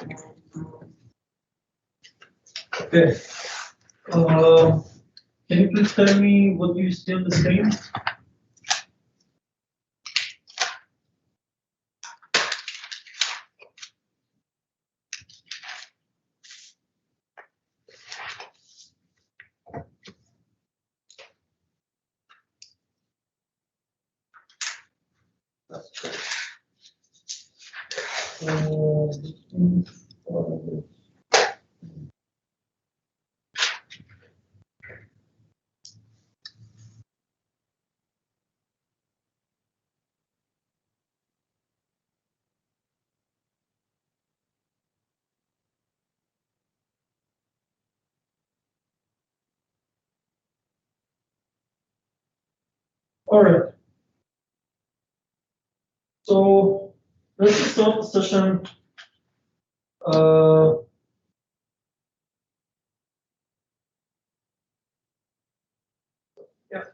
Okay. Can you please tell me what you see on the screen? All right. So let's start the session. Yeah.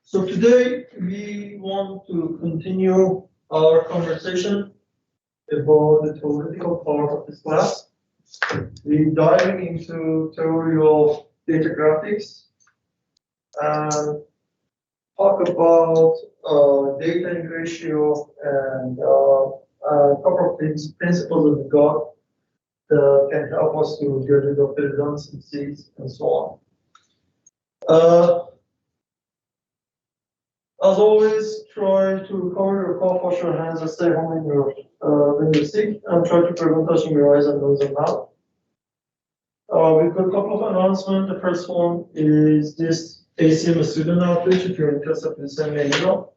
So today we want to continue our conversation about the theoretical part of this class. We're diving into theory of data graphics and talk about data in ratio and a couple of things, principles of God that can help us to get rid of the redundancies and so on. As always, try to cover your cough, wash your hands, and stay home when you're sick, and try to prevent touching your eyes and nose and mouth. We've got a couple of announcements. The first one is this ACM student outreach. If you're interested, please send me an email.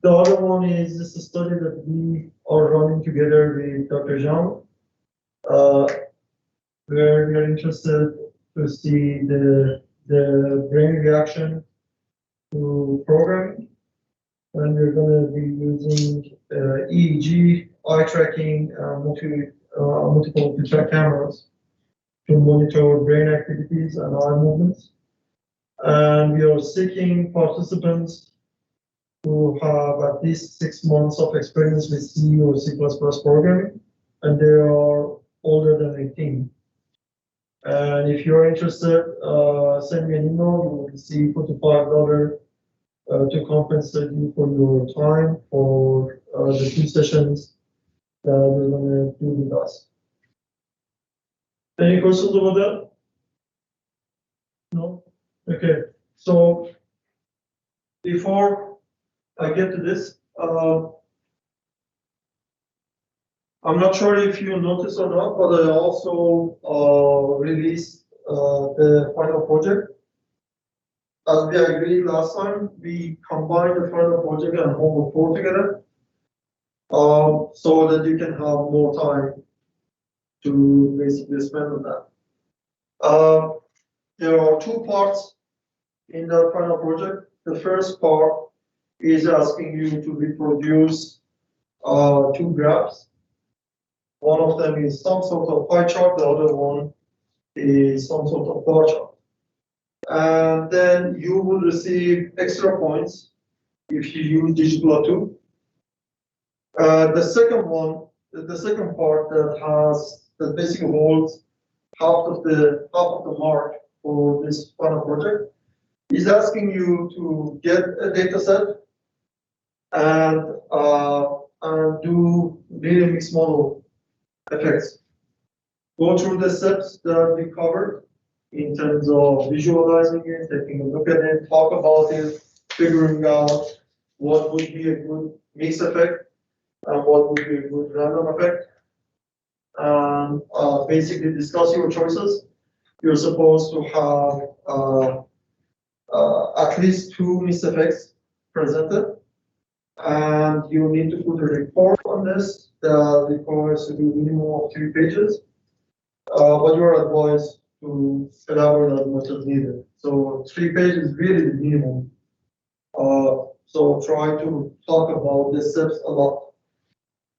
The other one is this study that we are running together with Dr. Jean, where we are interested to see the brain reaction to programming. And we're going to be using EEG, eye tracking, multiple track cameras to monitor brain activities and eye movements. And we are seeking participants who have at least 6 months of experience with C or C++ programming, and they are older than 18. And if you're interested, send me an email. You will receive $45 to compensate you for your time for the 2 sessions that we're going to do with us. Any questions about that? No? Okay. So before I get to this, I'm not sure if you noticed or not, but I also released the final project. As we agreed last time, we combined the final project and homework 4 together, so that you can have more time to basically spend on that. There are 2 parts in the final project. The first part is asking you to reproduce 2 graphs. One of them is some sort of pie chart, the other one is some sort of bar chart. And then you will receive extra points if you use ggplot2. The second one, the second part that basically holds half of the mark for this final project is asking you to get a data set and do linear mixed model effects. Go through the steps that we covered in terms of visualizing it, taking a look at it, talk about it, figuring out what would be a good mix effect and what would be a good random effect, and basically discuss your choices. You're supposed to have at least 2 mix effects presented, and you need to put a report on this that requires to do minimum of 3 pages, but you're advised to elaborate as much as needed. So 3 pages is really the minimum. So try to talk about the steps a lot.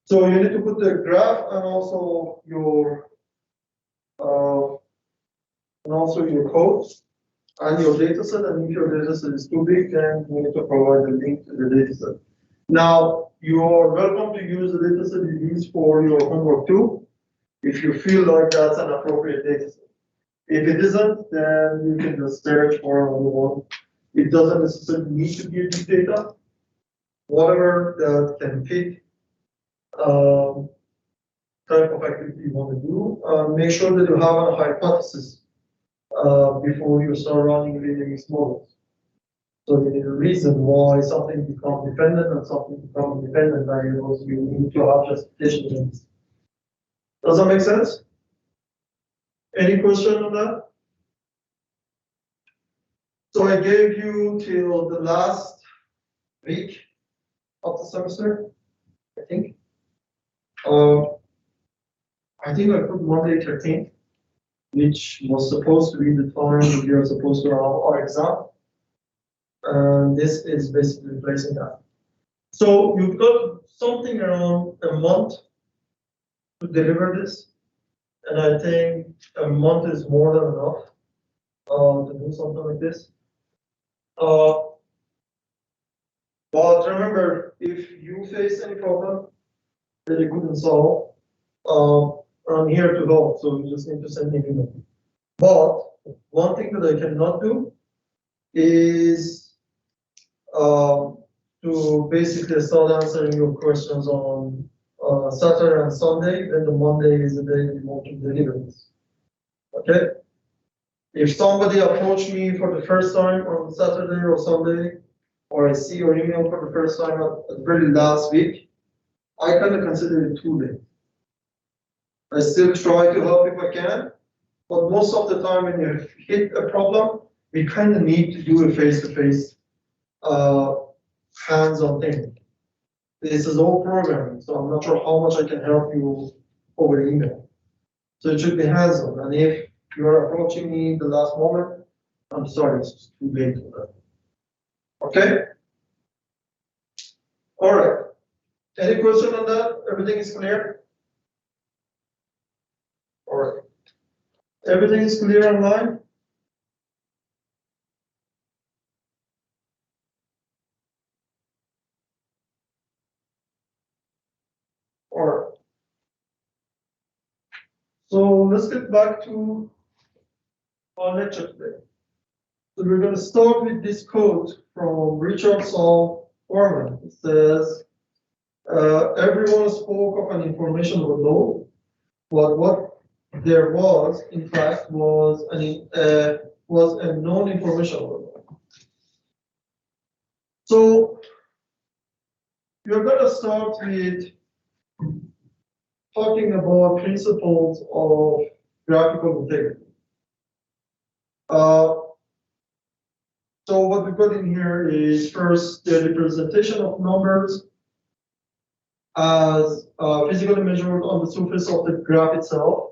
So you need to put the graph and also your code and your data set. And if your data set is too big, then you need to provide the link to the data set. Now you are welcome to use the data set you use for your homework too. if you feel like that's an appropriate data set. If it isn't, then you can just search for another one. It doesn't necessarily need to be a big data. Whatever that can fit type of activity you want to do, make sure that you have a hypothesis before you start running these models. So the reason why something becomes dependent and something becomes independent variables, you need to have justification. Does that make sense? Any question on that? So I gave you till the last week of the semester, I think. I think I put Monday 13th, which was supposed to be the time that we are supposed to have our exam. And this is basically replacing that. So you've got something around a month to deliver this. And I think a month is more than enough to do something like this. But remember, if you face any problem that you couldn't solve, I'm here to help, so you just need to send me an email. But one thing that I cannot do is to basically start answering your questions on Saturday and Sunday, then the Monday is the day we want to deliver this. Okay? If somebody approached me for the first time on Saturday or Sunday, or I see your email for the first time at the very last week, I kind of consider it too late. I still try to help if I can, but most of the time when you hit a problem, we kind of need to do a face-to-face, hands-on thing. This is all programming, so I'm not sure how much I can help you over email. So it should be hands-on, and if you're approaching me the last moment, I'm sorry, it's too late for that. Okay? All right. Any question on that? Everything is clear? All right. Everything is clear online? All right. So let's get back to our lecture today. So we're going to start with this quote from Richard Saul Foreman. It says, everyone spoke of an information overload, but what there was, in fact, was a known information overload. So we're going to start with talking about principles of graphical integrity. So what we've got in here is first the representation of numbers as physically measured on the surface of the graph itself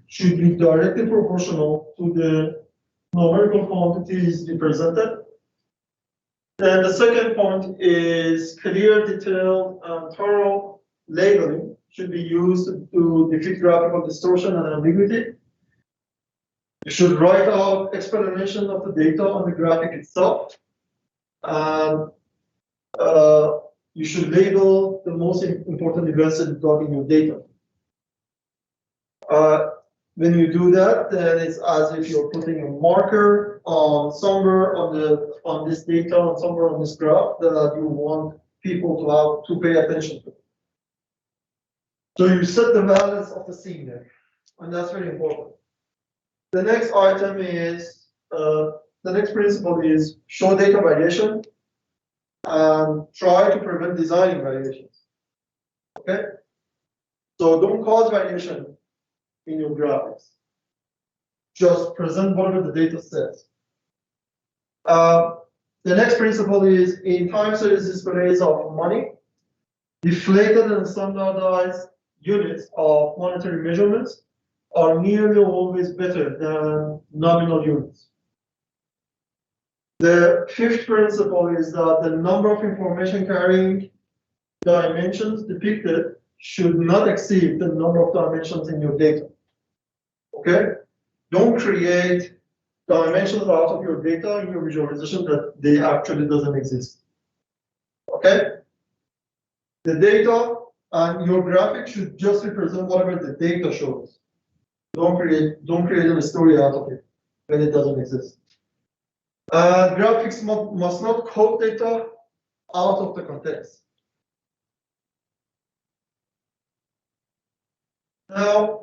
should be directly proportional to the numerical quantities represented. Then the second point is clear, detailed, and thorough labeling should be used to defeat graphical distortion and ambiguity. You should write out explanation of the data on the graphic itself, and you should label the most important events that you've got in your data. When you do that, then it's as if you're putting a marker on somewhere on this data, on somewhere on this graph that you want people to pay attention to. So you set the balance of the scene there, and that's very important. The next item is, the next principle is show data variation and try to prevent designing variations. Okay? So don't cause variation in your graphics. Just present whatever the data says. The next principle is in time series displays of money, deflated and standardized units of monetary measurements are nearly always better than nominal units. The fifth principle is that the number of information carrying dimensions depicted should not exceed the number of dimensions in your data. Okay? Don't create dimensions out of your data in your visualization that they actually doesn't exist. Okay? The data and your graphic should just represent whatever the data shows. Don't create a story out of it when it doesn't exist. Graphics must not quote data out of the context. Now,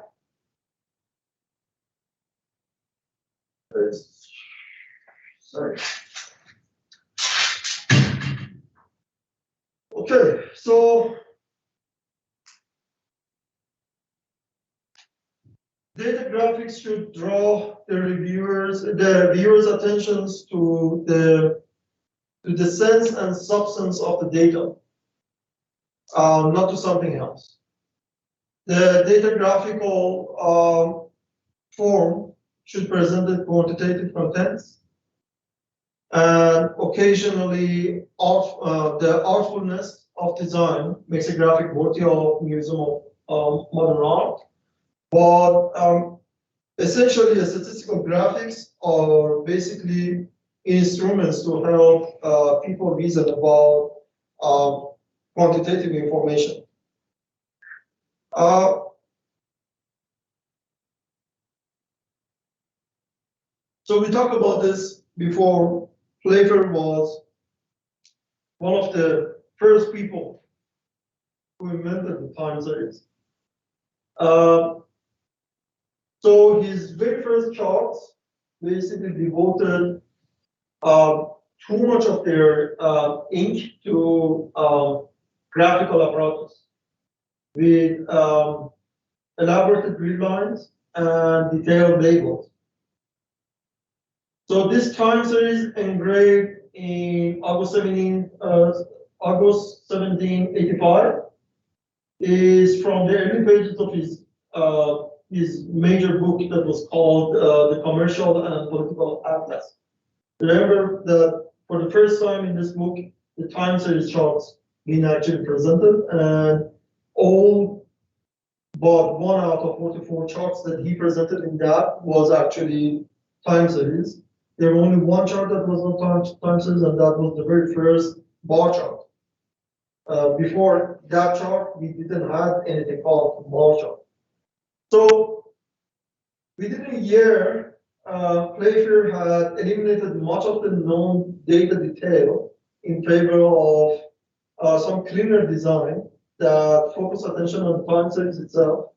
sorry. Okay, so data graphics should draw the viewers' attentions to the sense and substance of the data, not to something else. The data graphical form should present the quantitative contents, and occasionally the artfulness of design makes a graphic worthy of Museum of Modern Art. But essentially, statistical graphics are basically instruments to help people reason about quantitative information. So we talked about this before. Playfair was one of the first people who invented the time series. So his very first charts basically devoted too much of their ink to graphical apparatus with elaborate grid lines and detailed labels. So this time series engraved in August 1785 is from the early pages of his major book that was called The Commercial and Political Atlas. Remember that for the first time in this book, the time series charts being actually presented, and all but 1 out of 44 charts that he presented in that was actually time series. There was only one chart that was not time series, and that was the very first bar chart. Before that chart, we didn't have anything called bar chart. So within a year, Playfair had eliminated much of the known data detail in favor of some cleaner design that focused attention on time series itself.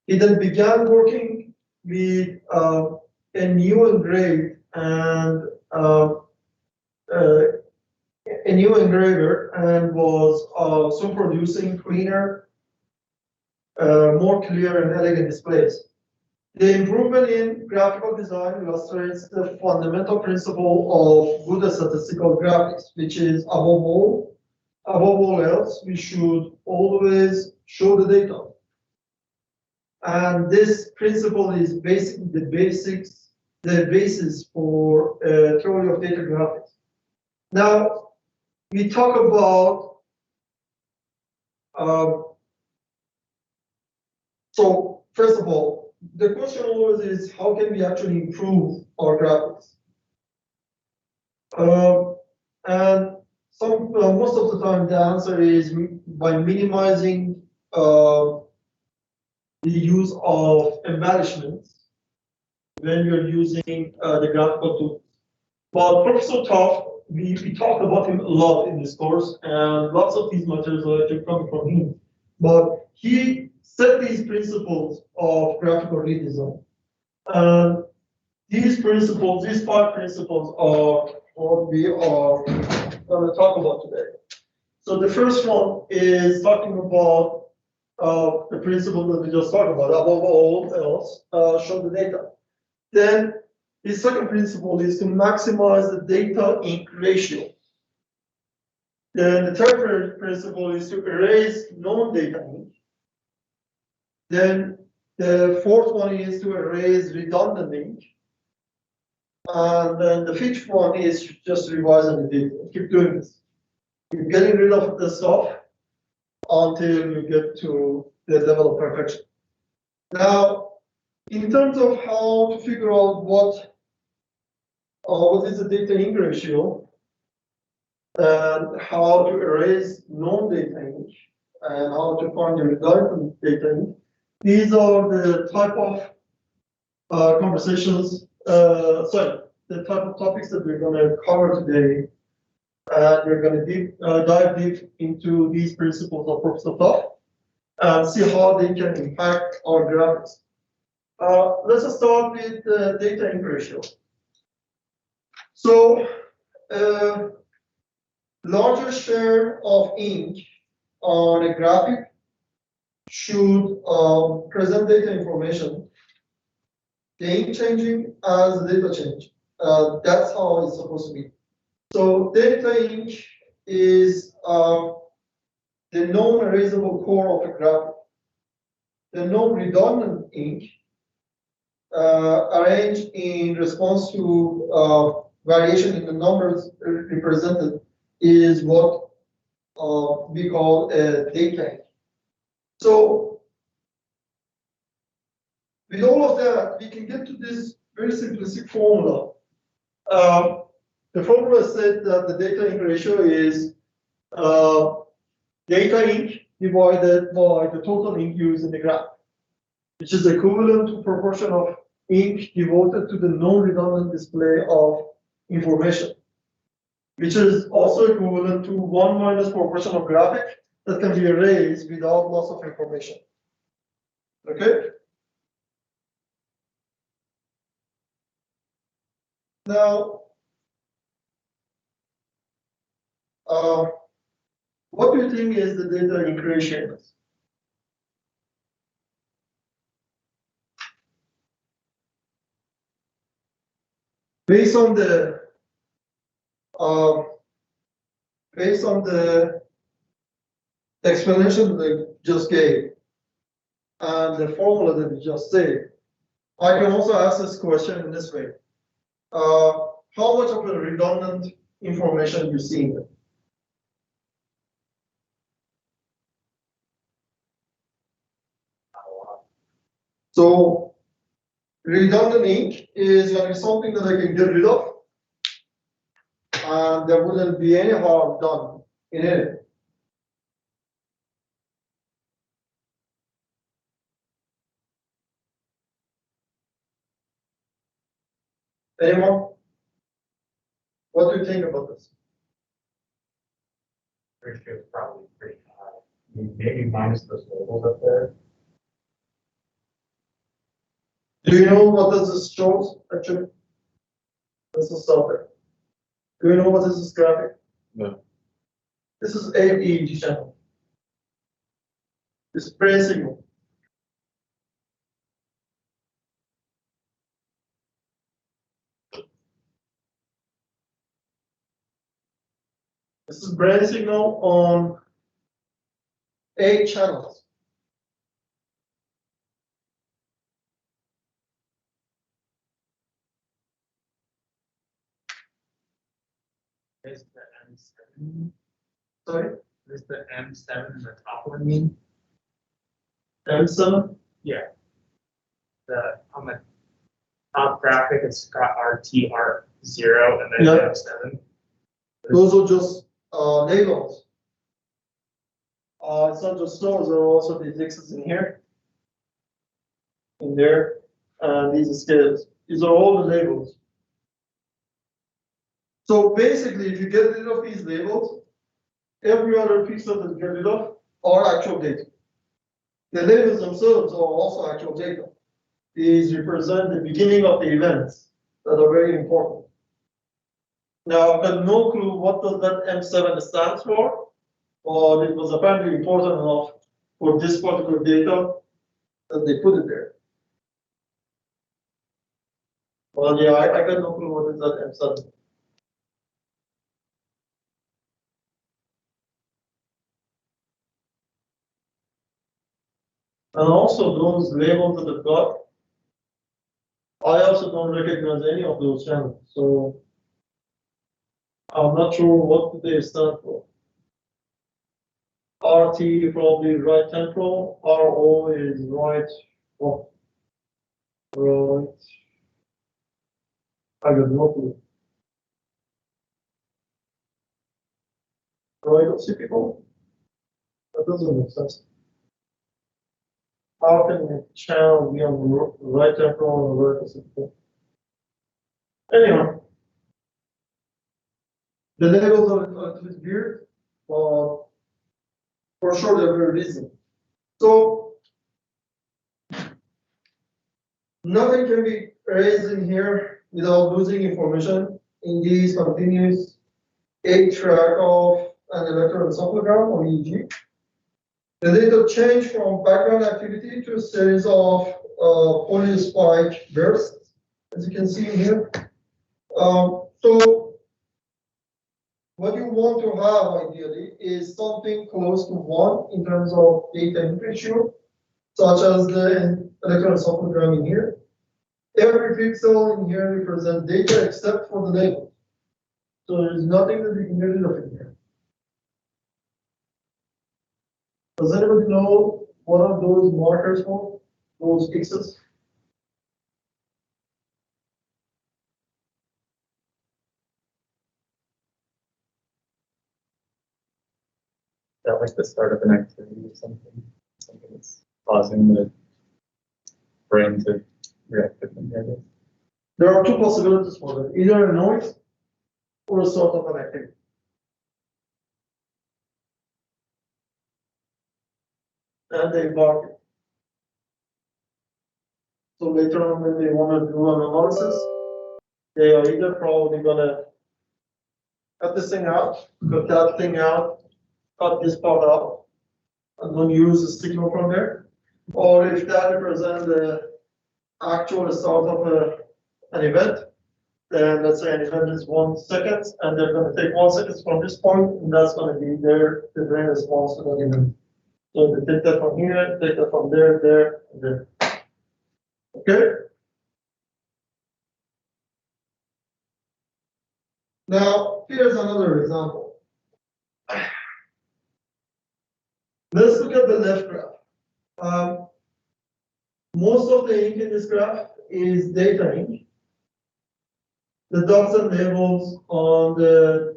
He then began working with a new engraved and a new engraver, and was soon producing cleaner, more clear and elegant displays. The improvement in graphical design illustrates the fundamental principle of good statistical graphics, which is above all else, we should always show the data. And this principle is basically the basis for theory of data graphics. Now, we talk about, so first of all, the question always is, how can we actually improve our graphics? And most of the time, the answer is by minimizing the use of embellishments when you're using the graphical tool. But Professor Toft, we talked about him a lot in this course, and lots of these materials are actually coming from him. But he set these principles of graphical redesign. And these principles, these 5 principles, are what we are going to talk about today. So the first one is talking about the principle that we just talked about, above all else, show the data. Then the second principle is to maximize the data ink ratio. Then the third principle is to erase non-data ink. Then the fourth one is to erase redundant ink. And then the fifth one is just revising the data. Keep doing this. Keep getting rid of the stuff until you get to the level of perfection. Now, in terms of how to figure out what is the data ink ratio and how to erase non-data ink and how to find the redundant data ink, these are the type of conversations, sorry, the type of topics that we're going to cover today. And we're going to dive deep into these principles of purpose of thought and see how they can impact our graphics. Let's just start with the data ink ratio. So, larger share of ink on a graphic should present data information, the ink changing as the data change. That's how it's supposed to be. So data ink is the non-erasable core of a graphic. The non-redundant ink arranged in response to variation in the numbers represented is what we call a data ink. So with all of that, we can get to this very simplistic formula. The formula said that the data ink ratio is data ink divided by the total ink used in the graph, which is equivalent to proportion of ink devoted to the non-redundant display of information, which is also equivalent to 1 minus proportion of graphic that can be erased without loss of information. Okay? Now, what do you think is the data ink ratio? Based on the explanation that I just gave and the formula that we just said, I can also ask this question in this way. How much of a redundant information you see in it? So redundant ink is like something that I can get rid of, and there wouldn't be any harm done in it. Anyone? What do you think about this? Ratio is probably pretty high. Maybe minus those labels up there. Do you know what does this shows actually? Let's just stop there. Do you know what this is graphic? No. This is AEG channel. It's brain signal. This is brain signal on 8 channels. Is the M7? Sorry? Is the M7 in the top one mean? M7? Yeah. On the top graphic, it's got RTR0 and then Yeah. M7. Those are just labels. It's not just those, there are also these X's in here, in there, and these scales. These are all the labels. So basically, if you get rid of these labels, every other pixel that you get rid of are actual data. The labels themselves are also actual data. These represent the beginning of the events that are very important. Now, I've got no clue what does that M7 stands for, but it was apparently important enough for this particular data that they put it there. Well, yeah, I got no clue what is that M7. And also those labels that I've got, I also don't recognize any of those channels, so I'm not sure what they stand for. RT probably right temporal, RO is right, oh, right. I got no clue. Right occipital? That doesn't make sense. how can the channel be on the right temporal or vertical? Anyhow, the labels are a little bit weird, but for sure they're very reasonable. So nothing can be raised in here without losing information in these continuous 8-track of an electroencephalogram or EEG. The data change from background activity to a series of polyspike bursts, as you can see here. So what you want to have ideally is something close to 1 in terms of data in ratio, such as the electroencephalogram in here. Every pixel in here represents data except for the label. So there is nothing that we can get rid of in here. Does anybody know what are those markers for? Those pixels? That like the start of an activity or something, something that's causing the brain to react differently, I guess. There are 2 possibilities for that, either a noise or a sort of an activity. And they mark it. So later on, when they want to do an analysis, they are either probably gonna cut this thing out, cut that thing out, cut this part out, and then use the signal from there. Or if that represents the actual start of an event, then let's say an event is 1 second, and they're going to take 1 second from this point, and that's going to be the brain response to that event. So they take that from here, take that from there, there, and there. Okay? Now, here's another example. Let's look at the left graph. Most of the ink in this graph is data ink. The dots and labels on the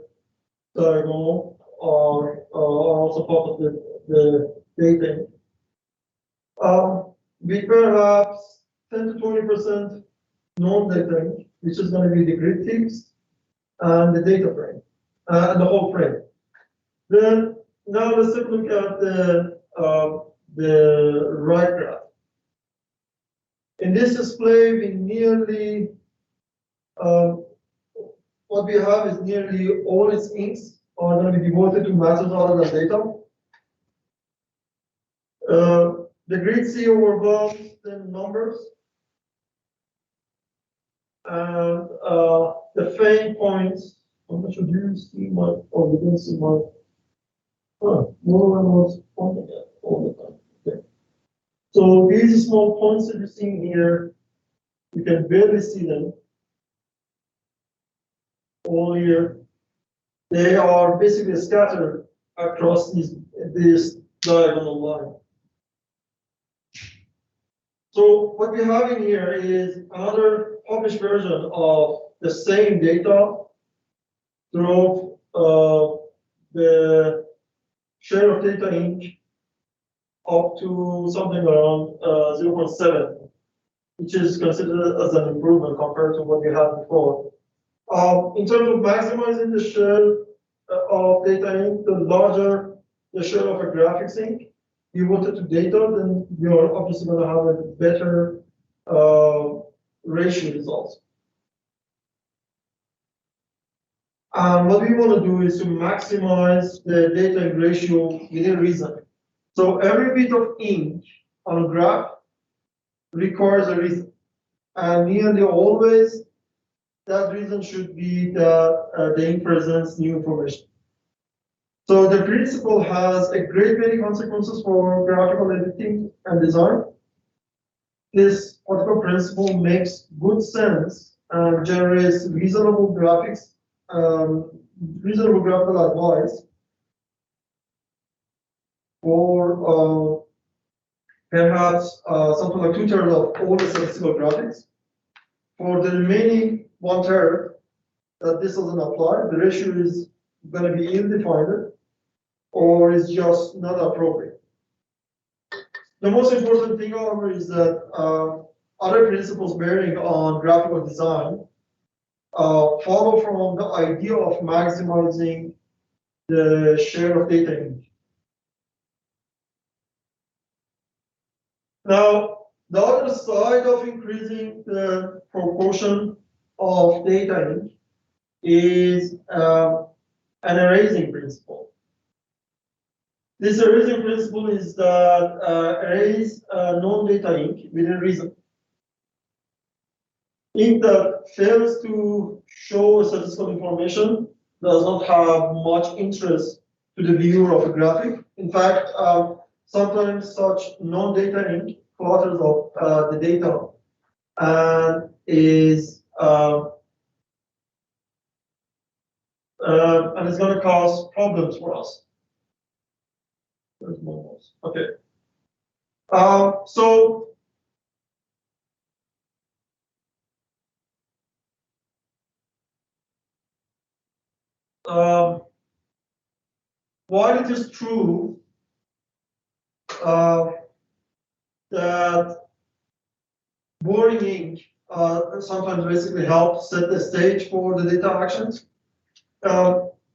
diagonal are also part of the data ink. We perhaps 10 to 20% non-data ink, which is going to be the grid text and the data frame, and the whole frame. Then now let's take a look at the right graph. In this display, we nearly what we have is nearly all its inks are going to be devoted to matters other than data. The grid C overwhelms the numbers, and the faint points. I'm not sure you see my, or we didn't see my. No one was pointing at all the time. Okay. So these small points that you're seeing here, you can barely see them. All here, they are basically scattered across this diagonal line. So what we have in here is another published version of the same data through the share of data Inc. up to something around 0.7, which is considered as an improvement compared to what we had before. In terms of maximizing the share of data Inc., the larger the share of a graphics Inc. devoted to data, then you are obviously going to have a better ratio results. And what we want to do is to maximize the data in ratio within reason. So every bit of ink on a graph requires a reason. And nearly always, that reason should be that the ink presents new information. So the principle has a great many consequences for graphical editing and design. This particular principle makes good sense and generates reasonable graphics, reasonable graphical advice for perhaps something like 2/3 of all the statistical graphics. For the remaining 1/3 that this doesn't apply, the ratio is going to be ill-defined or is just not appropriate. The most important thing, however, is that other principles bearing on graphical design follow from the idea of maximizing the share of data image. Now, the other side of increasing the proportion of data ink is an erasing principle. This erasing principle is that erase non-data ink within reason. Ink that fails to show statistical information does not have much interest to the viewer of a graphic. In fact, sometimes such non-data ink clutters up the data and is going to cause problems for us. Okay. So while it is true that boring ink sometimes basically helps set the stage for the data actions,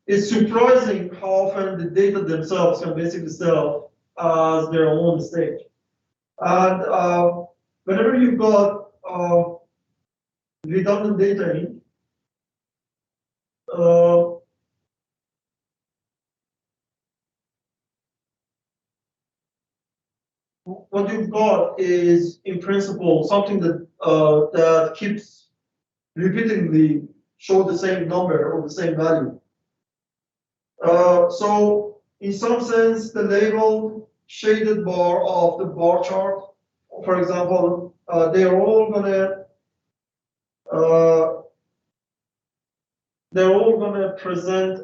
it's surprising how often the data themselves can basically serve as their own stage. And whenever you've got redundant data in, what you've got is, in principle, something that that keeps repeatedly show the same number or the same value. So in some sense, the label shaded bar of the bar chart, for example, they're all gonna present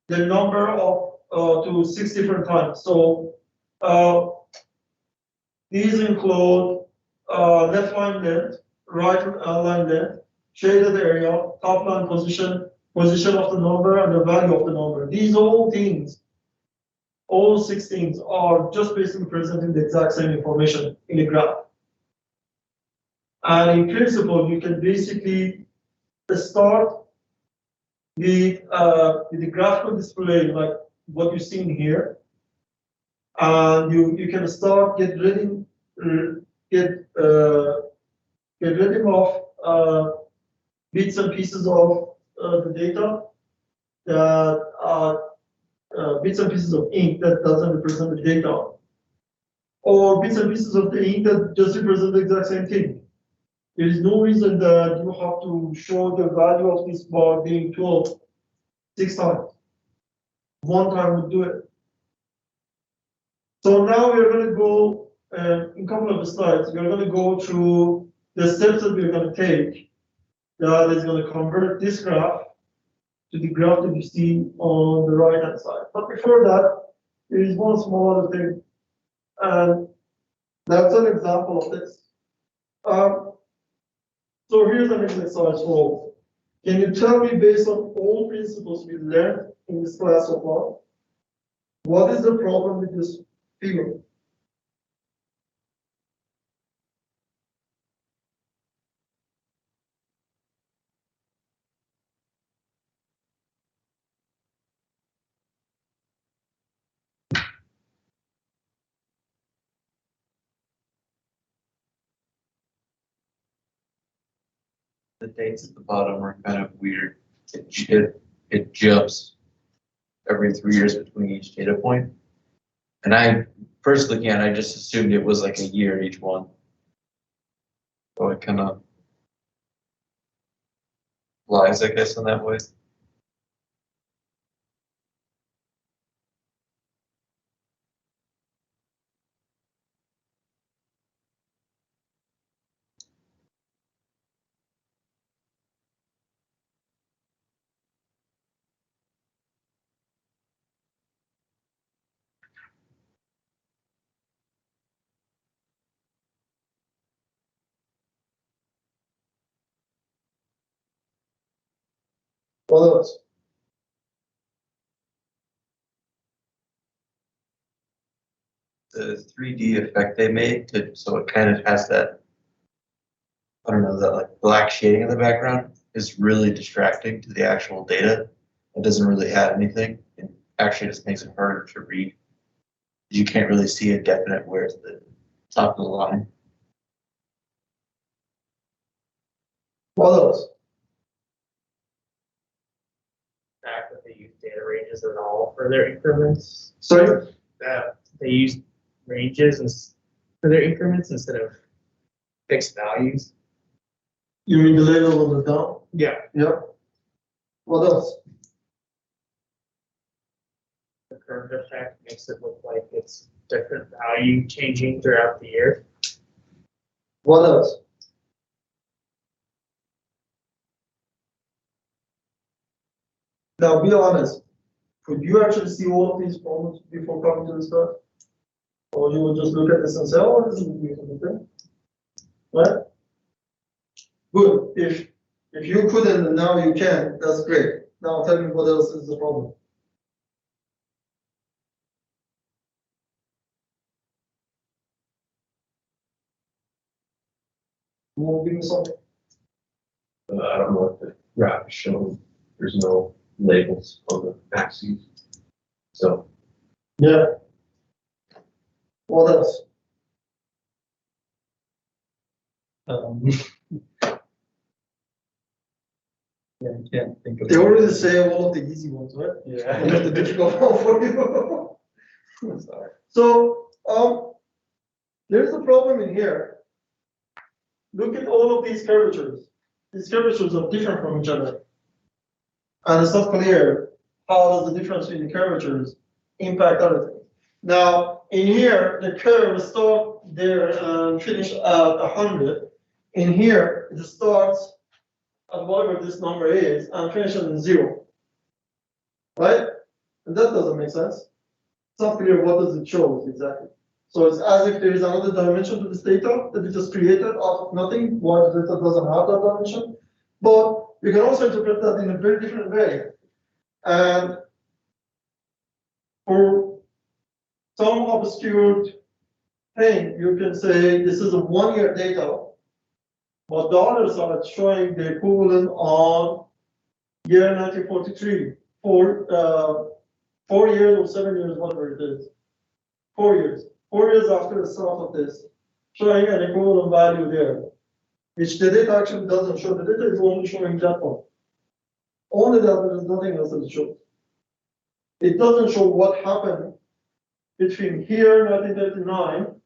the number of to 6 different times. So these include left line length, right line length, shaded area, top line position, position of the number, and the value of the number. These all things, all 6 things are just basically presenting the exact same information in a graph. And in principle, you can basically start with the graphical display like what you're seeing here, and you can start get rid of bits and pieces of the data that are bits and pieces of ink that doesn't represent the data, or bits and pieces of the ink that just represent the exact same thing. There is no reason that you have to show the value of this bar being 12 6 times. One time would do it. So now we're going to go in a couple of slides. We're going to go through the steps that we're going to take that is going to convert this graph to the graph that you see on the right hand side. But before that, there is one small other thing, and that's an example of this. So here's an exercise for. Can you tell me, based on all principles we learned in this class so far, what is the problem with this figure? The dates at the bottom are kind of weird. It jumps every 3 years between each data point. And I personally I just assumed it was like a year each one. So it kind of lies, I guess, in that way. What else? the 3D effect they made to, so it kind of has that, I don't know, that like black shading in the background is really distracting to the actual data. It doesn't really add anything, and actually just makes it harder to read. You can't really see a definite where's the top of the line. What else? Fact that they use data ranges at all for their increments, Sorry? that they use ranges for their increments instead of fixed values. You mean the label on the down? Yeah. Yeah. What else? The curve effect makes it look like it's different value changing throughout the year. What else? Now, be honest, could you actually see all of these problems before coming to this stuff? Or you would just look at this and say, oh, this is a beautiful thing? Right? Good. If you couldn't and now you can, that's great. Now tell me what else is the problem. Moving something. I don't know what the graph is showing. There's no labels on the axes. So Yeah. What else? Yeah, I can't think of. They already say all of the easy ones, right? Yeah. And not the difficult one for you. I'm sorry. So, there's a problem in here. Look at all of these curvatures. These curvatures are different from each other. And it's not clear how does the difference between the curvatures impact everything. Now, in here, the curve starts there and finish at 100. In here, it starts at whatever this number is and finishes in 0. Right? And that doesn't make sense. It's not clear what does it show exactly. So it's as if there is another dimension to this data that we just created out of nothing, while the data doesn't have that dimension. But you can also interpret that in a very different way. And for some obscured thing, you can say this is a 1-year data, but the others are showing the equivalent on year 1943, 4 years or 7 years, whatever it is. 4 years. 4 years after the start of this, showing an equivalent value there, which the data actually doesn't show. The data is only showing that one. Only that, there is nothing else that it shows. It doesn't show what happened between here, 1939,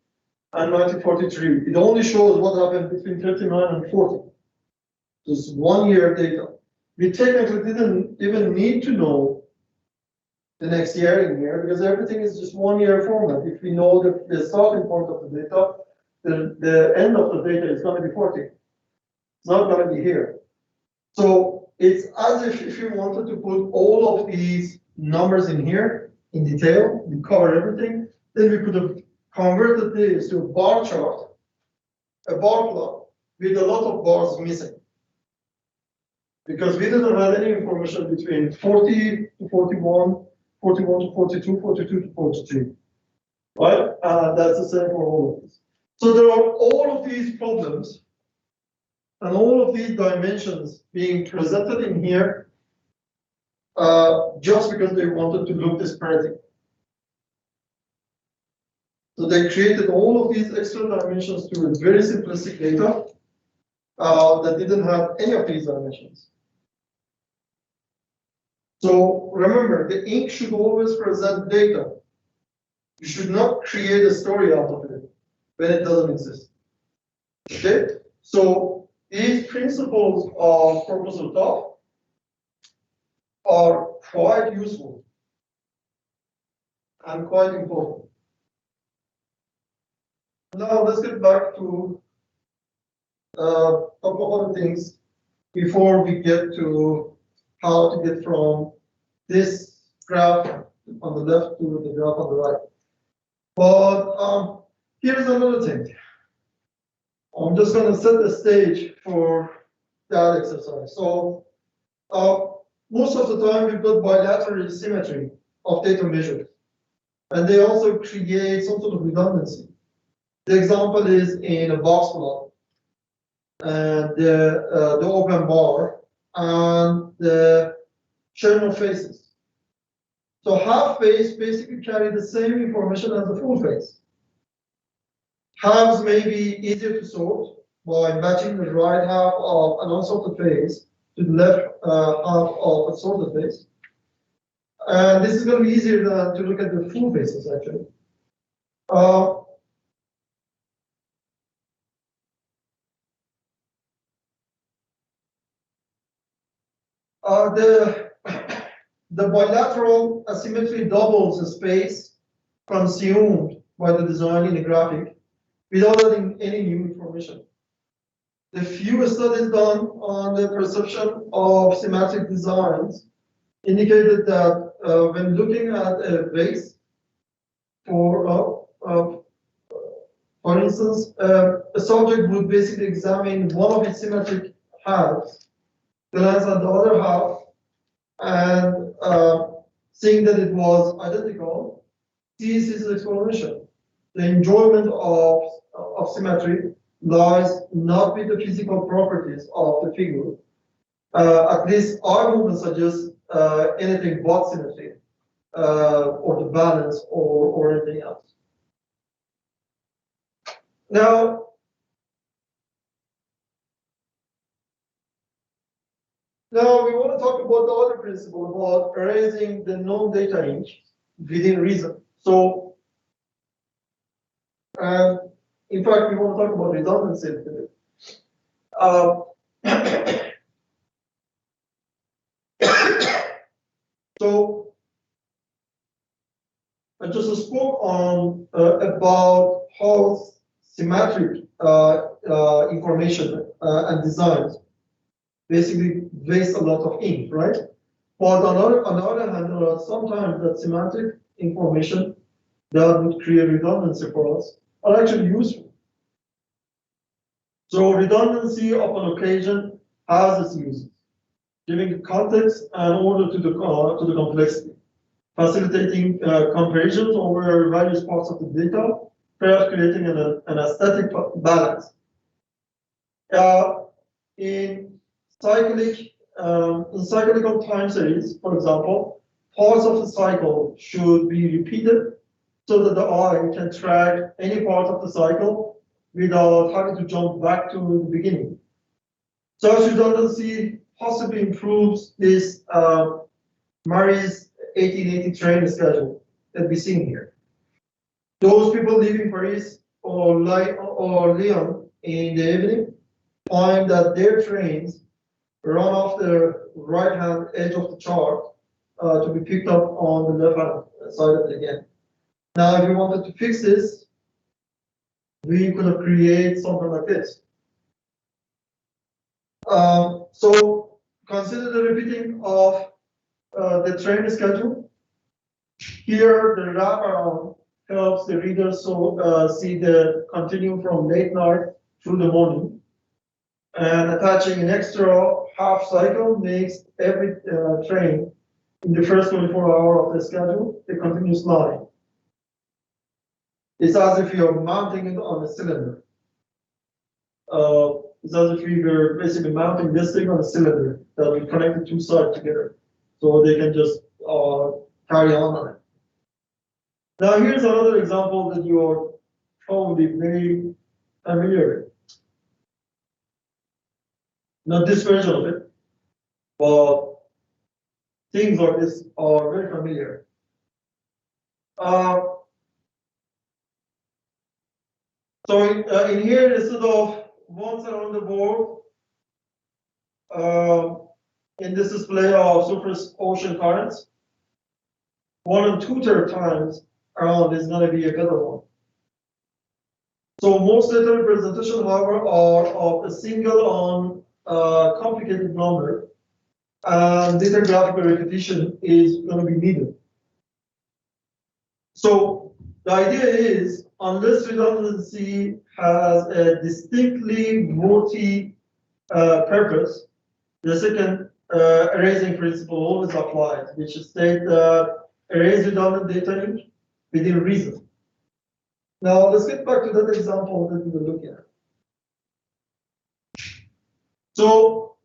and 1943. It only shows what happened between 39 and 40. Just 1 year data. We technically didn't even need to know the next year in here because everything is just 1 year format. If we know the starting point of the data, the end of the data is going to be 40. It's not going to be here. So it's as if you wanted to put all of these numbers in here in detail, we cover everything, then we could have converted this to a bar chart, a bar plot with a lot of bars missing. Because we didn't have any information between 40 to 41, 41 to 42, 42 to 43. Right? That's the same for all of these. So there are all of these problems and all of these dimensions being presented in here just because they wanted to look disparate. So they created all of these extra dimensions to a very simplistic data that didn't have any of these dimensions. So remember, the ink should always present data. You should not create a story out of it when it doesn't exist. Okay? So these principles of Professor Toff are quite useful and quite important. Now let's get back to a couple of other things before we get to how to get from this graph on the left to the graph on the right. But here's another thing. I'm just going to set the stage for that exercise. So most of the time we've got bilateral symmetry of data measures. and they also create some sort of redundancy. The example is in a box plot, and the open bar and the Cherno faces. So half face basically carry the same information as the full face. Halves may be easier to sort by matching the right half of an unsorted face to the left half of a sorted face. And this is going to be easier than to look at the full faces actually. The bilateral asymmetry doubles the space consumed by the design in a graphic without adding any new information. The few studies done on the perception of symmetric designs indicated that when looking at a vase, for instance, a subject would basically examine one of its symmetric halves, glance at the other half, and seeing that it was identical, sees its explanation. The enjoyment of symmetry lies not with the physical properties of the figure. At least I wouldn't suggest anything but symmetry, or the balance, or anything else. Now, we want to talk about the other principle about erasing the known data range within reason. So, in fact, we want to talk about redundancy a little bit. So, I just spoke on about how symmetric information and designs basically waste a lot of ink, right? But on the other hand, there are sometimes that semantic information that would create redundancy for us are actually useful. So redundancy of an occasion has its uses, giving context and order to the complexity, facilitating comparisons over various parts of the data, perhaps creating an aesthetic balance. In cyclical time series, for example, parts of the cycle should be repeated so that the eye can track any part of the cycle without having to jump back to the beginning. Such redundancy possibly improves this Marie's 1880 train schedule that we see here. Those people leaving Paris or Lyon in the evening find that their trains run off the right-hand edge of the chart to be picked up on the left-hand side of it again. Now, if we wanted to fix this, we could create something like this. So consider the repeating of the train schedule. Here, the wraparound helps the reader see the continuum from late night through the morning. And attaching an extra half cycle makes every train in the first 24 hours of the schedule a continuous line. It's as if you're mounting it on a cylinder. It's as if we were basically mounting this thing on a cylinder that we connect the two sides together, so they can just carry on it. Now here's another example that you are probably very familiar with. Not this version of it, but things like this are very familiar. So in here, instead of once around the board, in this display of surface ocean currents, 1 2/3 times around is going to be a better one. So most data representation, however, are of a single complicated number, and data graphical repetition is going to be needed. So the idea is, unless redundancy has a distinctly multi-purpose, the second erasing principle always applies, which states that erase redundant data link within reason. Now, let's get back to that example that we were looking at. So,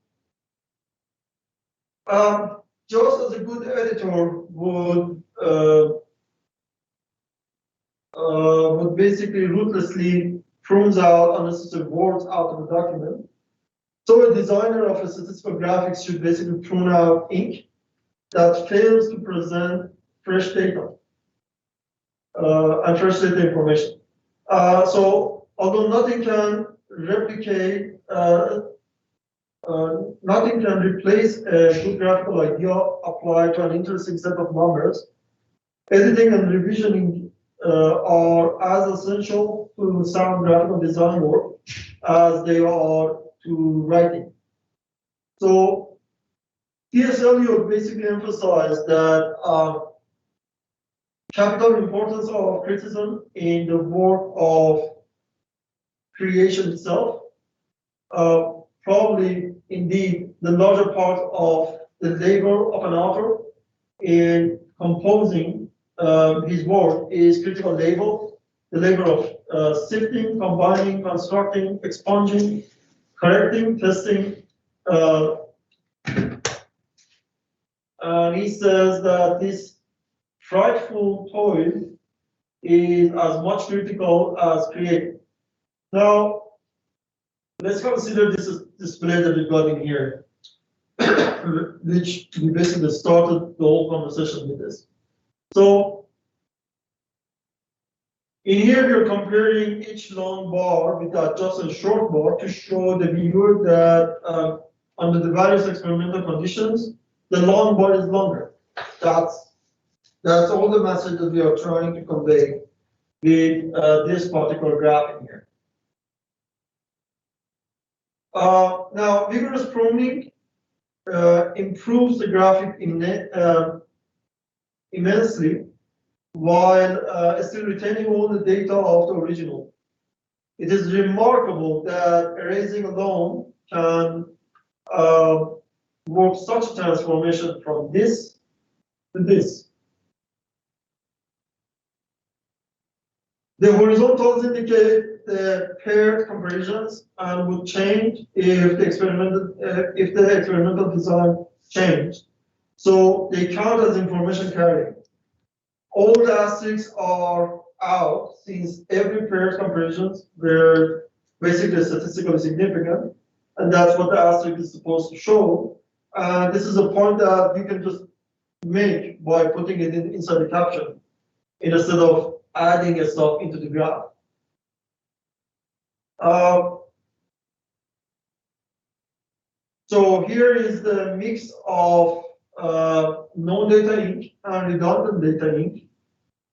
just as a good editor would basically ruthlessly prunes out unnecessary words out of the document, so a designer of a statistical graphics should basically prune out ink that fails to present fresh data and fresh data information. So although nothing can replicate, nothing can replace a good graphical idea applied to an interesting set of numbers, editing and revisioning are as essential to sound graphical design work as they are to writing. So T.S. Eliot basically emphasized that capital importance of criticism in the work of creation itself. Probably, indeed, the larger part of the labor of an author in composing his work is critical labor, the labor of sifting, combining, constructing, expunging, correcting, testing. And he says that this frightful toil is as much critical as creative. Now, let's consider this display that we've got in here, which we basically started the whole conversation with this. So, in here, we're comparing each long bar with that just a short bar to show the viewer that under the various experimental conditions, the long bar is longer. That's all the message that we are trying to convey with this particular graph in here. Now, vigorous pruning improves the graphic immensely while still retaining all the data of the original. It is remarkable that erasing alone can work such a transformation from this to this. The horizontals indicate the paired comparisons and would change if the experimental design changed. So they count as information carrying. All the asterisks are out since every paired comparisons were basically statistically significant, and that's what the asterisk is supposed to show. This is a point that you can just make by putting it inside the caption instead of adding a stuff into the graph. So here is the mix of known data ink and redundant data ink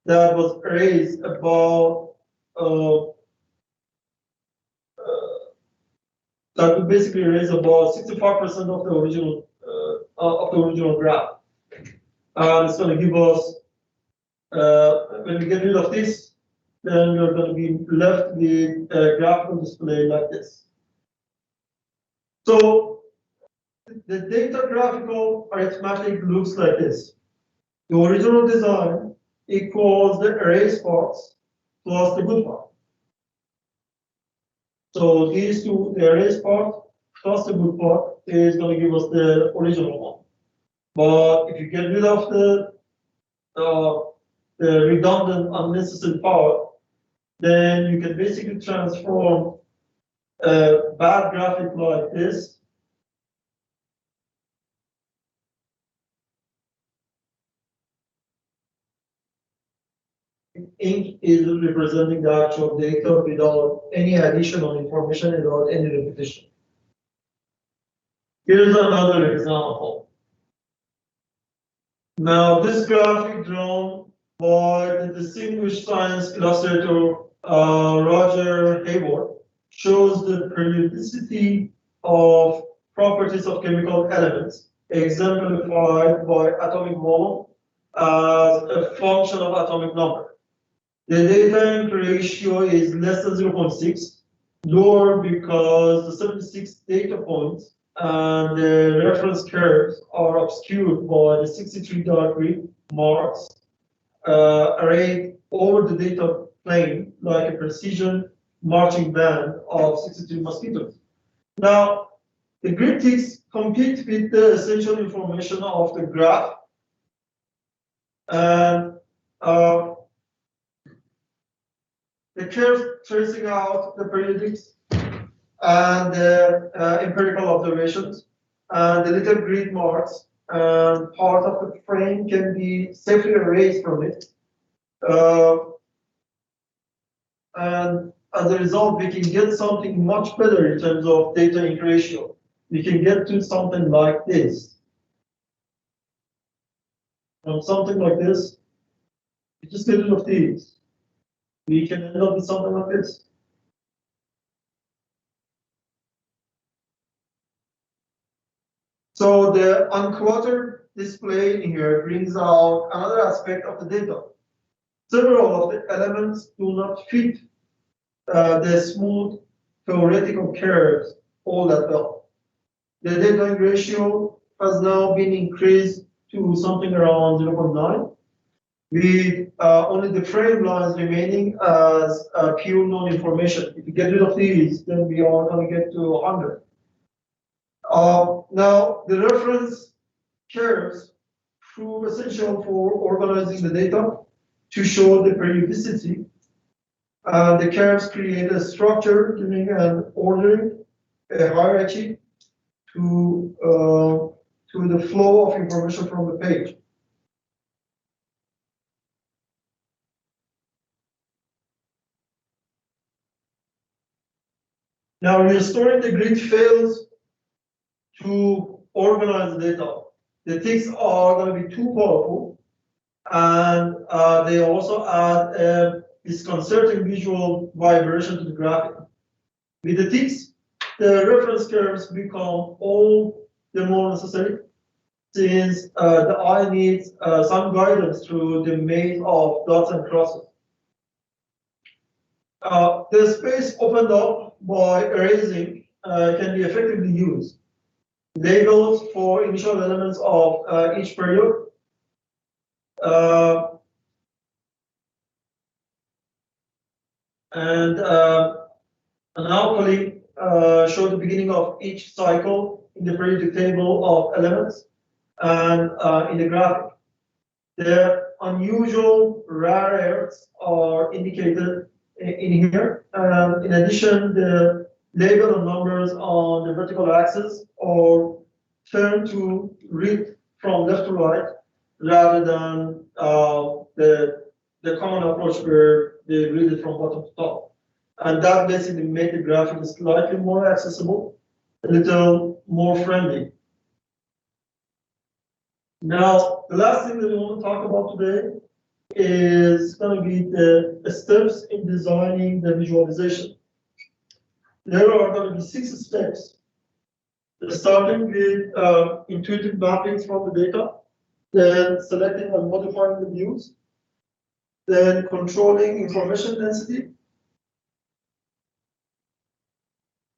that was erased about that would basically erase about 65% of the original graph. And it's going to give us when we get rid of this, then we're going to be left with a graphical display like this. So the data graphical arithmetic looks like this. The original design equals the erased parts plus the good part. So these two, the erased part plus the good part, is going to give us the original one. But if you get rid of the redundant unnecessary part, then you can basically transform a bad graphic like this ink is representing the actual data without any additional information and without any repetition. Here's another example. Now, this graphic drawn by the distinguished science illustrator Roger Hayward shows the periodicity of properties of chemical elements exemplified by atomic volume as a function of atomic number. The data ink ratio is less than 0.6, lower because the 76 data points and the reference curves are obscured by the 63 dark green marks arrayed over the data plane like a precision marching band of 63 mosquitoes. Now, the grid ticks compete with the essential information of the graph, and the curves tracing out the periodics and the empirical observations, and the little grid marks, and part of the frame can be safely erased from it. And as a result, we can get something much better in terms of data ink ratio. We can get to something like this. From something like this, we just get rid of these. We can end up with something like this. So the uncluttered display in here brings out another aspect of the data. Several of the elements do not fit the smooth theoretical curves all that well. The data ratio has now been increased to something around 0.9, with only the frame lines remaining as pure known information. If you get rid of these, then we are going to get to 100. Now, the reference curves prove essential for organizing the data to show the periodicity. The curves create a structure, giving an ordering, a hierarchy to the flow of information from the page. Now, restoring the grid fails to organize the data. The ticks are going to be too powerful, and they also add a disconcerting visual vibration to the graphic. With the ticks, the reference curves become all the more necessary, since the eye needs some guidance through the maze of dots and crosses. The space opened up by erasing can be effectively used. Labels for initial elements of each period. And an alkali show the beginning of each cycle in the periodic table of elements and in the graphic. The unusual rare earths are indicated in here. In addition, the label and numbers on the vertical axis are turned to read from left to right rather than the common approach where they read it from bottom to top. And that basically made the graphic slightly more accessible, a little more friendly. Now, the last thing that we want to talk about today is going to be the steps in designing the visualization. There are going to be 6 steps. Starting with intuitive mappings from the data, then selecting and modifying the views, then controlling information density,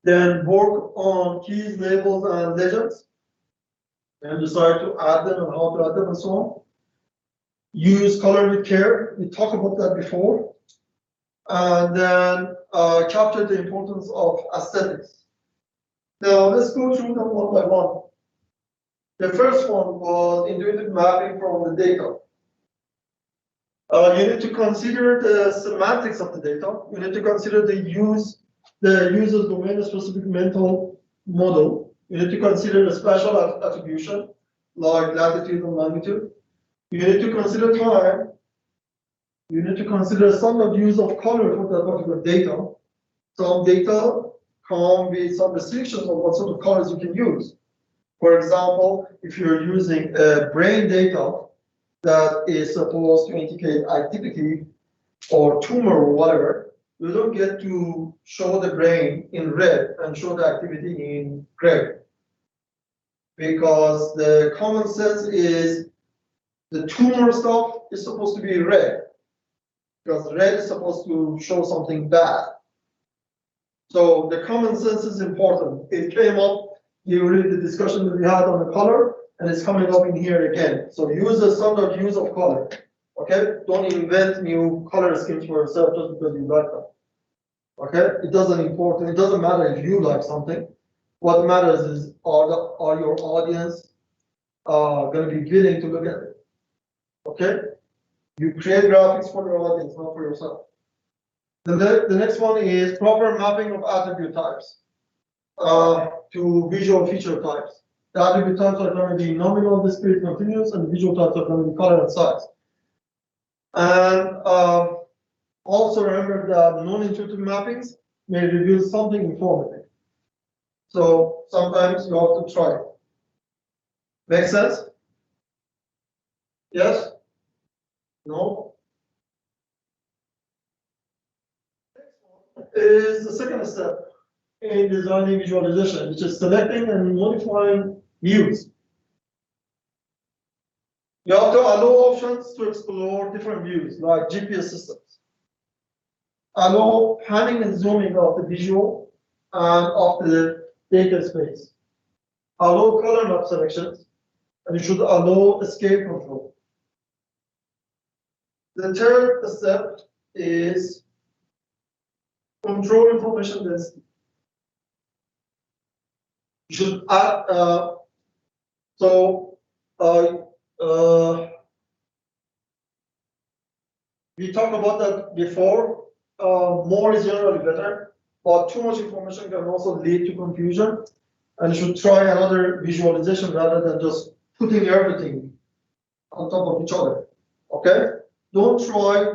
then work on keys, labels, and legends, and decide to add them and how to add them and so on. Use color with care. We talked about that before. And then capture the importance of aesthetics. Now let's go through them one by one. The first one was intuitive mapping from the data. You need to consider the semantics of the data. You need to consider the user's domain-specific mental model. You need to consider the spatial attribution, like latitude and longitude. You need to consider time. You need to consider standard use of color for that particular data. Some data come with some restrictions on what sort of colors you can use. For example, if you're using brain data that is supposed to indicate activity or tumor or whatever, you don't get to show the brain in red and show the activity in gray. Because the common sense is the tumor stuff is supposed to be red. Because red is supposed to show something bad. So the common sense is important. It came up during the discussion that we had on the color, and it's coming up in here again. So use the standard use of color. Okay, don't invent new color schemes for yourself just because you like them. Okay, it doesn't matter if you like something. What matters is are your audience going to be willing to look at it? Okay, you create graphics for your audience, not for yourself. The next one is proper mapping of attribute types to visual feature types. The attribute types are going to be nominal, discrete, continuous, and visual types are going to be color and size. And also remember that non-intuitive mappings may reveal something informative. So sometimes you have to try it. Make sense? Yes? No? Is the second step in designing visualization, which is selecting and modifying views. You have to allow options to explore different views, like GPS systems. Allow panning and zooming of the visual and of the data space. Allow color map selections, and you should allow escape control. The third step is control information density. You should add, we talked about that before. More is generally better, but too much information can also lead to confusion. And you should try another visualization rather than just putting everything on top of each other. Okay? Don't try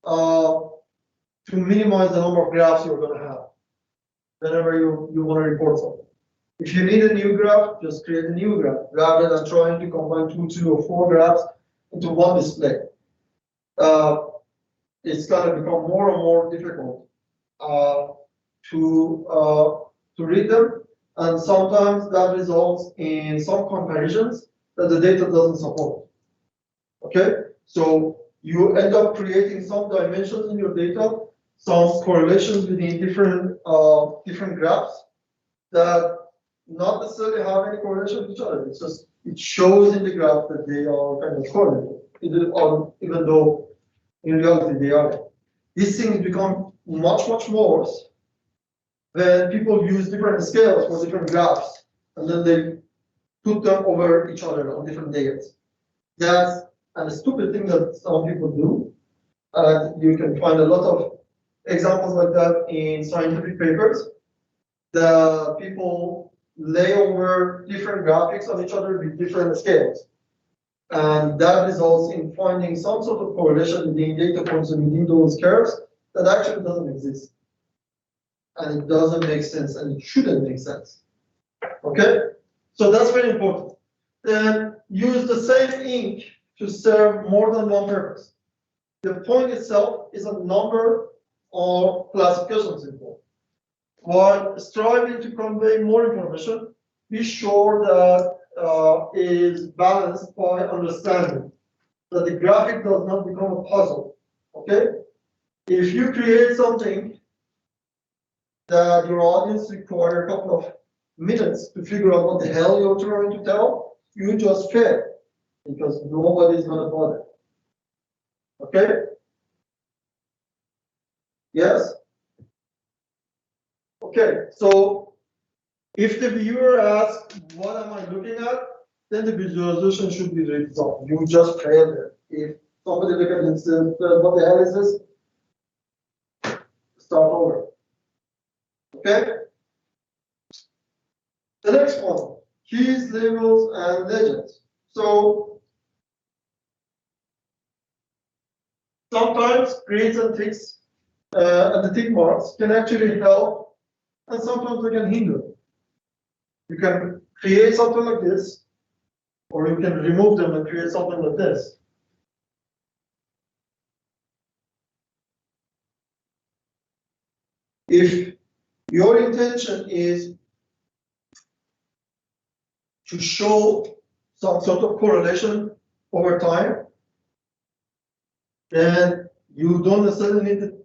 to minimize the number of graphs you're going to have whenever you want to report something. If you need a new graph, just create a new graph rather than trying to combine 2, 3, or 4 graphs into one display. It's going to become more and more difficult to read them, and sometimes that results in some comparisons that the data doesn't support. Okay, so you end up creating some dimensions in your data, some correlations between different graphs that not necessarily have any correlation with each other. It's just it shows in the graph that they are kind of correlated, even though in reality they are. These things become much worse when people use different scales for different graphs, and then they put them over each other on different layers. That's a stupid thing that some people do. You can find a lot of examples like that in scientific papers. The people lay over different graphics on each other with different scales. And that results in finding some sort of correlation between data points and within those curves that actually doesn't exist. And it doesn't make sense, and it shouldn't make sense. Okay? So that's very important. Then use the same ink to serve more than one purpose. The point itself is a number or classification symbol. While striving to convey more information, be sure that is balanced by understanding that the graphic does not become a puzzle. Okay? If you create something that your audience require a couple of minutes to figure out what the hell you're trying to tell, you just fail because nobody's gonna bother. Okay? Yes? Okay, so if the viewer asks, what am I looking at? Then the visualization should be resolved. You just failed it. If somebody look at it and says, what the hell is this? Start over. Okay? The next one, keys, labels, and legends. So sometimes grades and ticks and the tick marks can actually help, and sometimes they can hinder. You can create something like this, or you can remove them and create something like this. If your intention is to show some sort of correlation over time, then you don't necessarily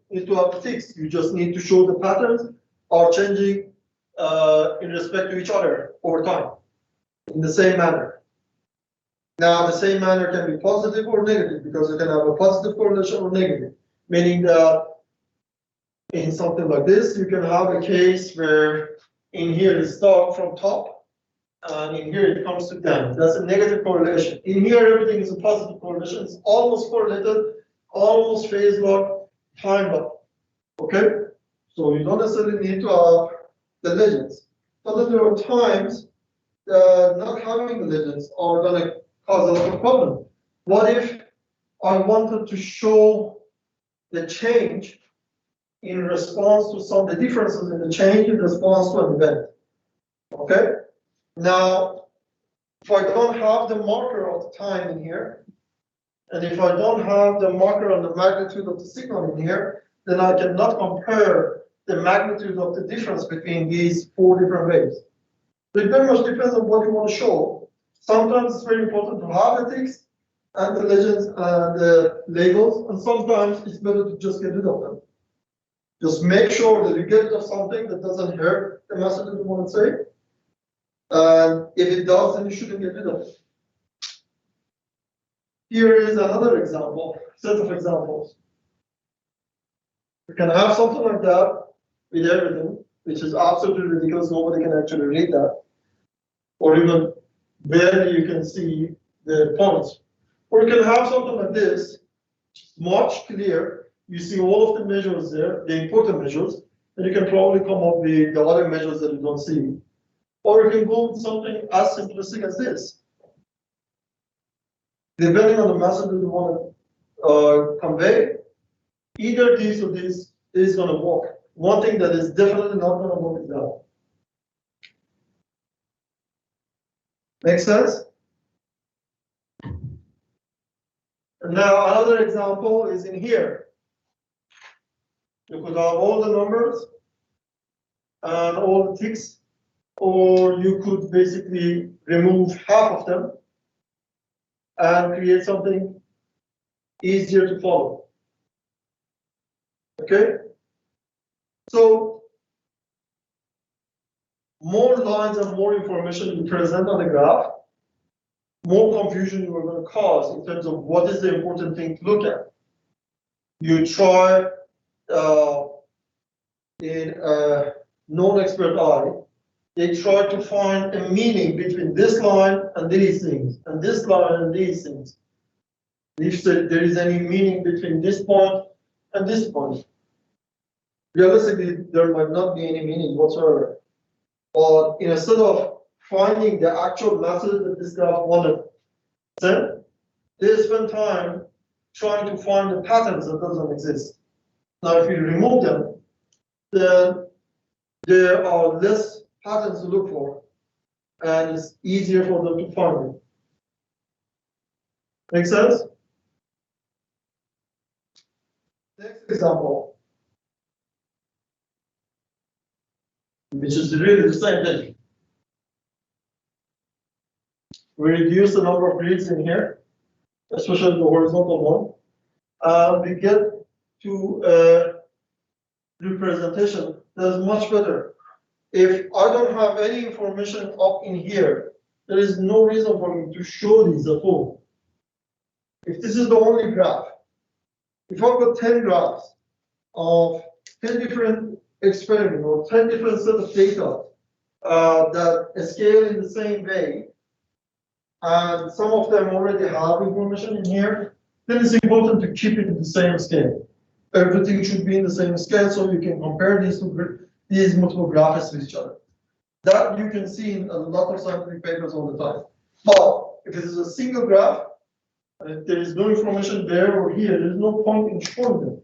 need to have the ticks. You just need to show the patterns are changing in respect to each other over time in the same manner. Now, the same manner can be positive or negative because you can have a positive correlation or negative, meaning that in something like this, you can have a case where in here it starts from top and in here it comes to down. That's a negative correlation. In here, everything is a positive correlation. It's almost correlated, almost phase lock, time lock. Okay? So you don't necessarily need to have the legends. But then there are times that not having the legends are going to cause a lot of problem. What if I wanted to show the change in response to the differences in the change in response to an event? Okay? Now, if I don't have the marker of the time in here, and if I don't have the marker on the magnitude of the signal in here, then I cannot compare the magnitude of the difference between these 4 different waves. So it very much depends on what you want to show. Sometimes it's very important to have the ticks and the legends and the labels, and sometimes it's better to just get rid of them. Just make sure that you get rid of something that doesn't hurt the message that you want to say. And if it does, then you shouldn't get rid of it. Here is another example, set of examples. You can have something like that with everything, which is absolutely ridiculous. Nobody can actually read that. Or even barely you can see the points. Or you can have something like this, much clearer. You see all of the measures there, the important measures, and you can probably come up with the other measures that you don't see. Or you can go with something as simplistic as this. Depending on the message that you want to convey, either this or this is going to work. One thing that is definitely not going to work is that. Make sense? And now another example is in here. You could have all the numbers and all the ticks, or you could basically remove half of them and create something easier to follow. Okay? So more lines and more information you present on the graph, more confusion you are going to cause in terms of what is the important thing to look at. You try in a non-expert eye, they try to find a meaning between this line and these things, and this line and these things. If there is any meaning between this point and this point. Realistically, there might not be any meaning whatsoever. But instead of finding the actual message that this graph wanted to send, they spend time trying to find the patterns that doesn't exist. Now, if you remove them, then there are less patterns to look for, and it's easier for them to find them. Make sense? Next example, which is really the same thing. We reduce the number of grids in here, especially the horizontal one. We get to a representation that is much better. If I don't have any information up in here, there is no reason for me to show these at all. If this is the only graph, if I've got 10 graphs of 10 different experiments or 10 different set of data that scale in the same way, and some of them already have information in here, then it's important to keep it in the same scale. Everything should be in the same scale so you can compare these multiple graphs with each other. That you can see in a lot of scientific papers all the time. But if it is a single graph, and if there is no information there or here, there is no point in showing them.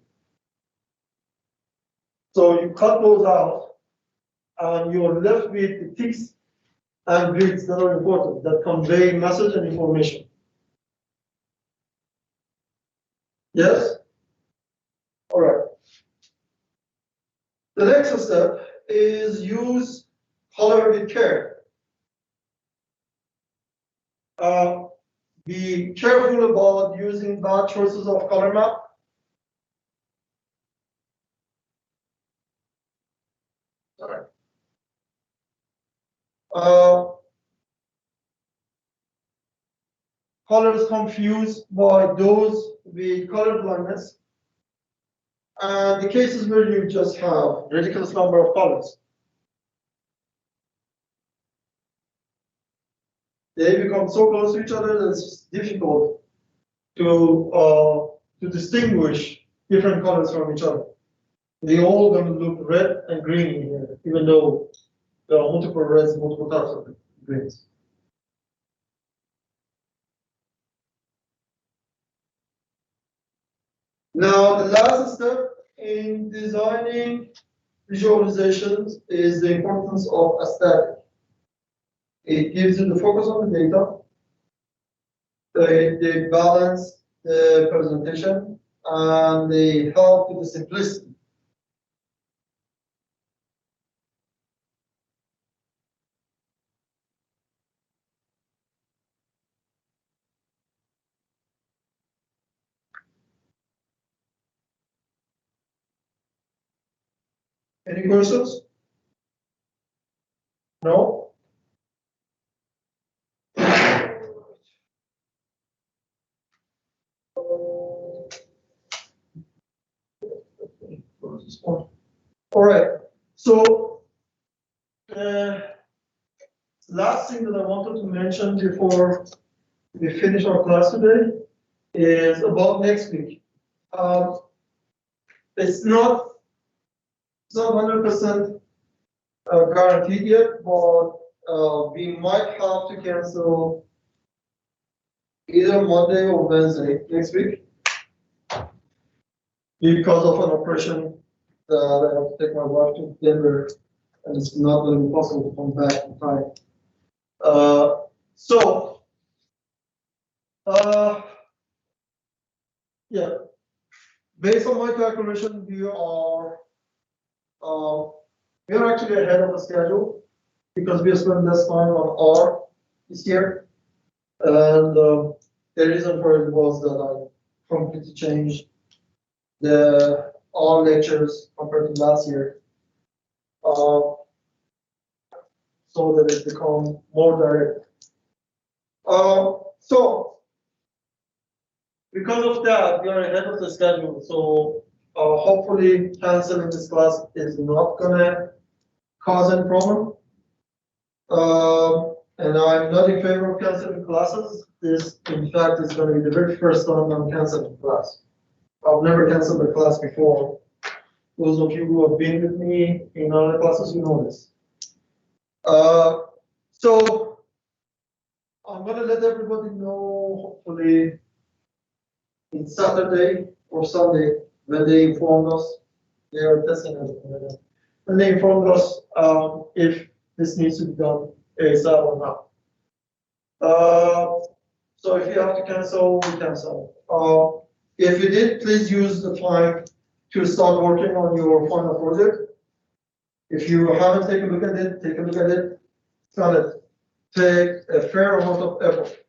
So you cut those out, and you're left with the ticks and grids that are important, that convey message and information. Yes? All right. The next step is use color with care. Be careful about using bad choices of color map. Sorry. colors confused by those with color blindness. And the cases where you just have ridiculous number of colors. They become so close to each other that it's difficult to distinguish different colors from each other. They all gonna look red and green here, even though there are multiple reds, multiple types of greens. Now, the last step in designing visualizations is the importance of aesthetic. It gives you the focus on the data, they balance the presentation, and they help with the simplicity. Any questions? No? All right, so last thing that I wanted to mention before we finish our class today is about next week. It's not 100% guaranteed yet, but we might have to cancel either Monday or Wednesday next week because of an operation that I have to take my wife to Denver, and it's not going to be possible to come back in time. Yeah, based on my calculation, we are actually ahead of the schedule because we have spent less time on R this year, and the reason for it was that I completely changed the R lectures compared to last year, so that it become more direct. So because of that, we are ahead of the schedule. So hopefully canceling this class is not gonna cause any problem. And I'm not in favor of canceling classes. This, in fact, is going to be the very first time I'm canceling class. I've never canceled a class before. Those of you who have been with me in other classes, you know this. So I'm going to let everybody know, hopefully, in Saturday or Sunday, when they informed us. They are testing us. When they informed us if this needs to be done ASAP or not. So if you have to cancel, we cancel. If you did, please use the time to start working on your final project. If you haven't taken a look at it, take a look at it. It's gonna take a fair amount of effort.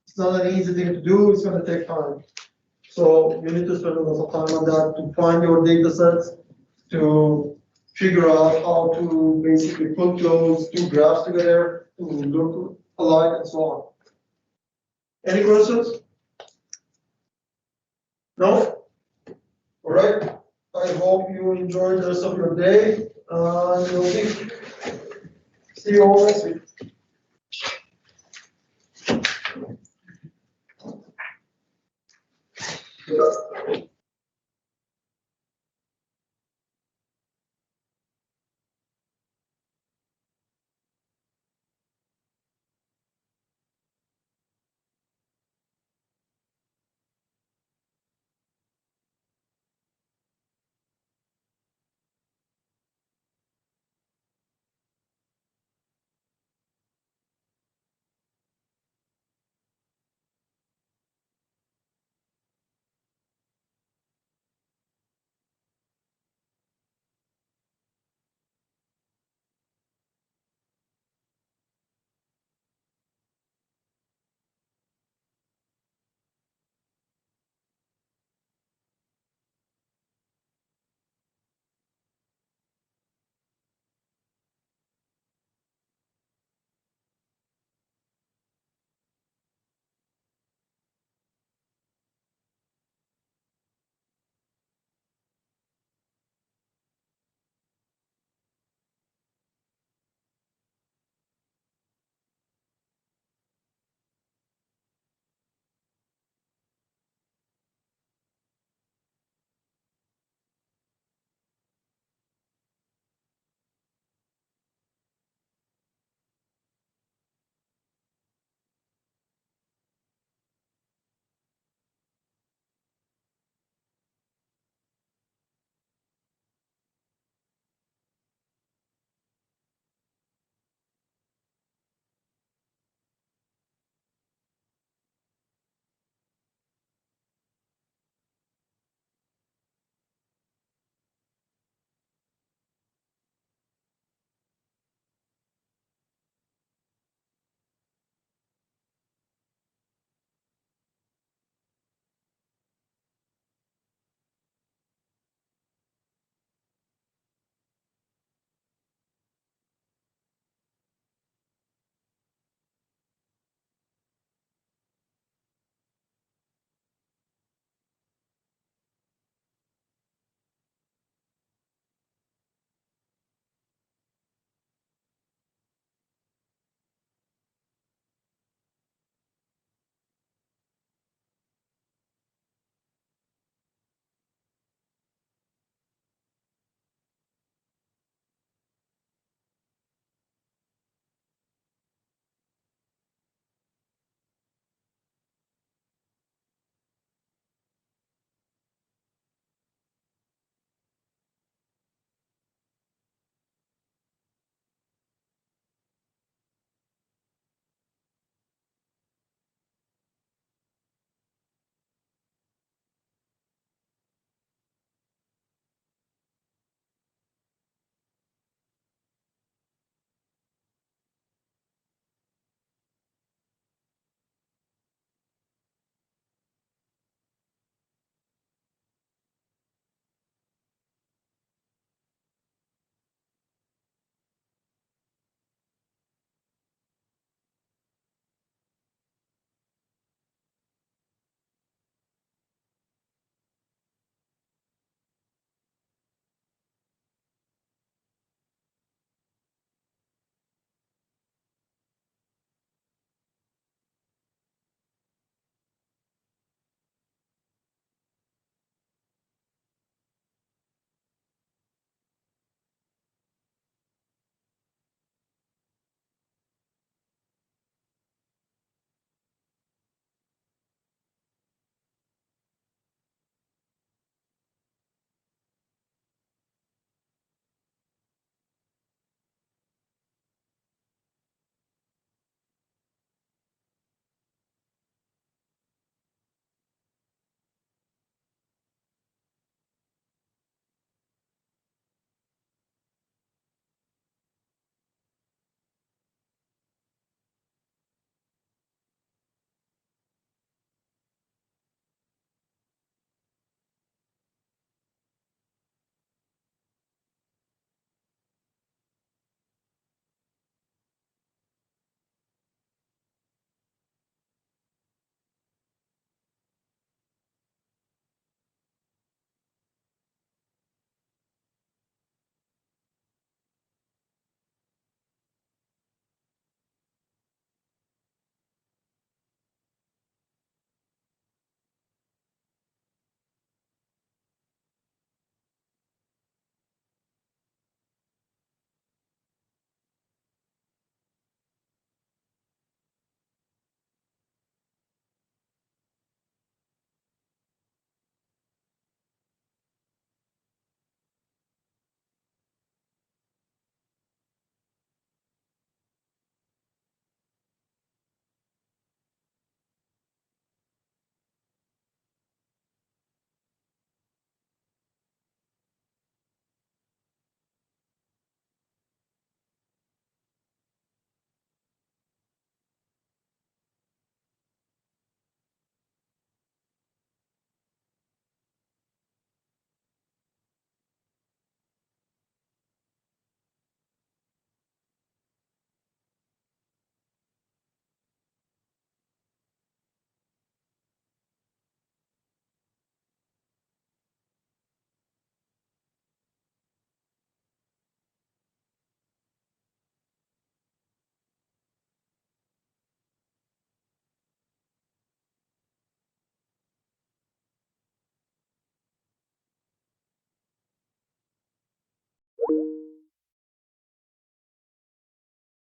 It's not an easy thing to do, it's gonna take time. So you need to spend a lot of time on that to find your data sets, to figure out how to basically put those two graphs together to look alike and so on. Any questions? No? All right. I hope you enjoy the rest of your day. You'll see you all next week.